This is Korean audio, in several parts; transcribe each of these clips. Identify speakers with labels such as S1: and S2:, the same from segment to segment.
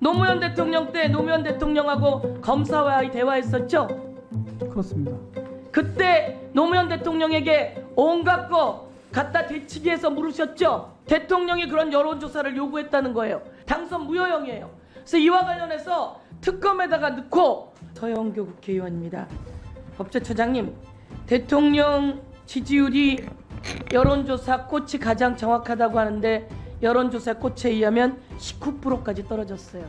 S1: 노무현 대통령 때 노무현 대통령하고 검사와의 대화했었죠?
S2: 그렇습니다.
S1: 그때 노무현 대통령에게 온갖 거 갖다 대치기 해서 물으셨죠? 대통령이 그런 여론조사를 요구했다는 거예요. 당선 무효형이에요. 그래서 이와 관련해서 특검에다가 넣고 서영교 국회의원입니다. 법제처장님, 대통령 지지율이 여론조사 꽃이 가장 정확하다고 하는데 여론조사 꽃에 의하면 19%까지 떨어졌어요.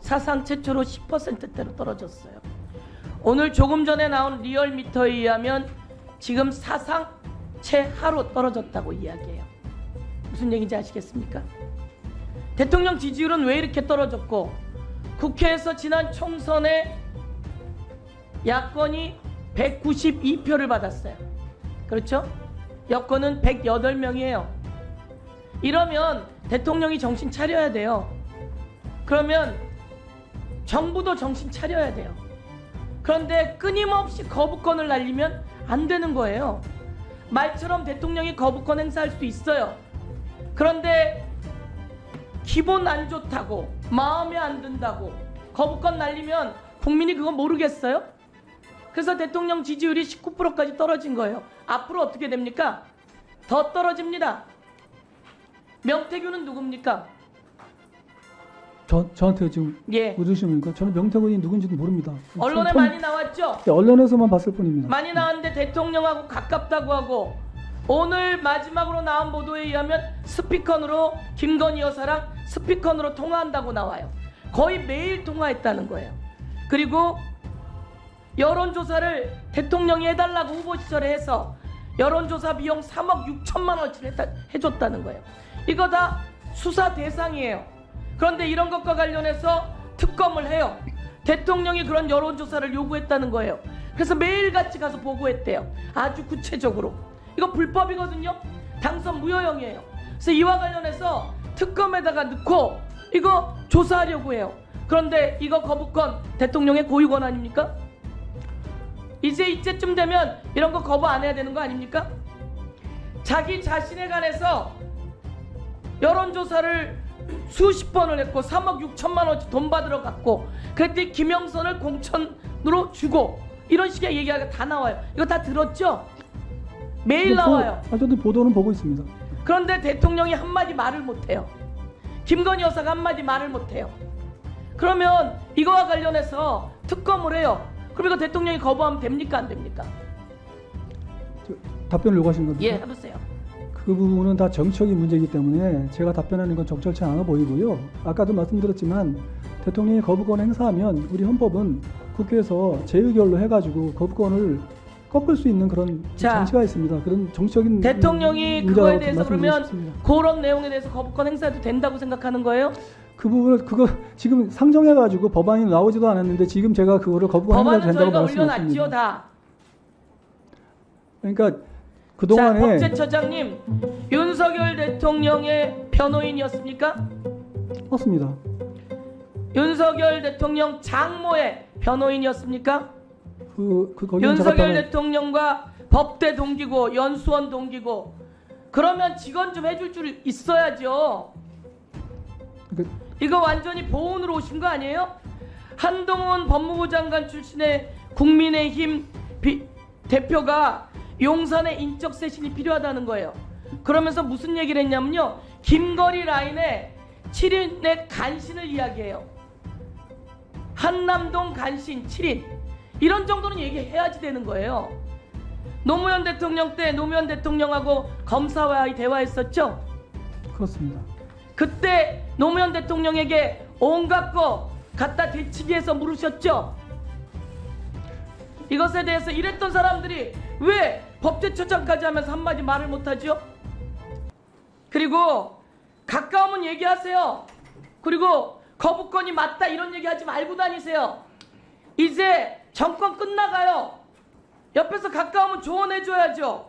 S1: 사상 최초로 10%대로 떨어졌어요. 오늘 조금 전에 나온 리얼미터에 의하면 지금 사상 최하로 떨어졌다고 이야기해요. 무슨 얘기인지 아시겠습니까? 대통령 지지율은 왜 이렇게 떨어졌고 국회에서 지난 총선에 야권이 192표를 받았어요. 그렇죠? 여권은 108명이에요. 이러면 대통령이 정신 차려야 돼요. 그러면 정부도 정신 차려야 돼요. 그런데 끊임없이 거부권을 날리면 안 되는 거예요. 말처럼 대통령이 거부권 행사할 수 있어요. 그런데 기분 안 좋다고, 마음에 안 든다고 거부권 날리면 국민이 그거 모르겠어요? 그래서 대통령 지지율이 19%까지 떨어진 거예요. 앞으로 어떻게 됩니까? 더 떨어집니다. 명태균은 누굽니까?
S2: 저한테 지금
S1: 예.
S2: 묻으시니까 저는 명태균이 누군지도 모릅니다.
S1: 언론에 많이 나왔죠?
S2: 네, 언론에서만 봤을 뿐입니다.
S1: 많이 나왔는데 대통령하고 가깝다고 하고 오늘 마지막으로 나온 보도에 의하면 스피커로 김건희 여사랑 스피커로 통화한다고 나와요. 거의 매일 통화했다는 거예요. 그리고 여론조사를 대통령이 해달라고 후보 시절에 해서 여론조사 비용 3억 6천만 원어치를 해줬다는 거예요. 이거 다 수사 대상이에요. 그런데 이런 것과 관련해서 특검을 해요. 대통령이 그런 여론조사를 요구했다는 거예요. 그래서 매일같이 가서 보고했대요. 아주 구체적으로. 이거 불법이거든요. 당선 무효형이에요. 그래서 이와 관련해서 특검에다가 넣고 이거 조사하려고 해요. 그런데 이거 거부권 대통령의 고유권 아닙니까? 이제쯤 되면 이런 거 거부 안 해야 되는 거 아닙니까? 자기 자신에 관해서 여론조사를 수십 번을 했고 3억 6천만 원어치 돈 받으러 갔고 그랬더니 김영선을 공천으로 주고 이런 식의 얘기가 다 나와요. 이거 다 들었죠? 매일 나와요.
S2: 저도 보도는 보고 있습니다.
S1: 그런데 대통령이 한마디 말을 못해요. 김건희 여사가 한마디 말을 못해요. 그러면 이거와 관련해서 특검을 해요. 그럼 이거 대통령이 거부하면 됩니까 안 됩니까?
S2: 답변을 요구하시는 겁니까?
S1: 예, 해보세요.
S2: 그 부분은 다 정치적인 문제이기 때문에 제가 답변하는 건 적절치 않아 보이고요. 아까도 말씀드렸지만 대통령이 거부권 행사하면 우리 헌법은 국회에서 재의결로 해가지고 거부권을 꺾을 수 있는 그런
S1: 자,
S2: 장치가 있습니다. 그런 정치적인
S1: 대통령이
S2: 문제라고
S1: 그거에 대해서
S2: 말씀드리고
S1: 그러면
S2: 싶습니다.
S1: 그런 내용에 대해서 거부권 행사해도 된다고 생각하는 거예요?
S2: 그 부분을 그거 지금 상정해가지고 법안이 나오지도 않았는데 지금 제가 그거를 거부권 행사해도
S1: 법안은
S2: 된다고
S1: 저희가 올려놨지요
S2: 말씀드렸습니다.
S1: 다.
S2: 그러니까
S1: 자,
S2: 그동안에
S1: 법제처장님, 윤석열 대통령의 변호인이었습니까?
S2: 맞습니다.
S1: 윤석열 대통령 장모의 변호인이었습니까?
S2: 거기는 제가
S1: 윤석열 대통령과 법대 동기고 연수원 동기고 그러면 직원 좀 해줄 줄 있어야죠. 이거 완전히 보훈으로 오신 거 아니에요? 한동훈 법무부 장관 출신의 국민의힘 대표가 용산에 인적 쇄신이 필요하다는 거예요. 그러면서 무슨 얘기를 했냐면요. 김거리 라인에 7인의 간신을 이야기해요. 한남동 간신 7인. 이런 정도는 얘기해야지 되는 거예요. 노무현 대통령 때 노무현 대통령하고 검사와의 대화했었죠?
S2: 그렇습니다.
S1: 그때 노무현 대통령에게 온갖 거 갖다 대치기 해서 물으셨죠? 이것에 대해서 이랬던 사람들이 왜 법제처장까지 하면서 한마디 말을 못하죠? 그리고 가까우면 얘기하세요. 그리고 거부권이 맞다 이런 얘기하지 말고 다니세요. 이제 정권 끝나가요. 옆에서 가까우면 조언해줘야죠.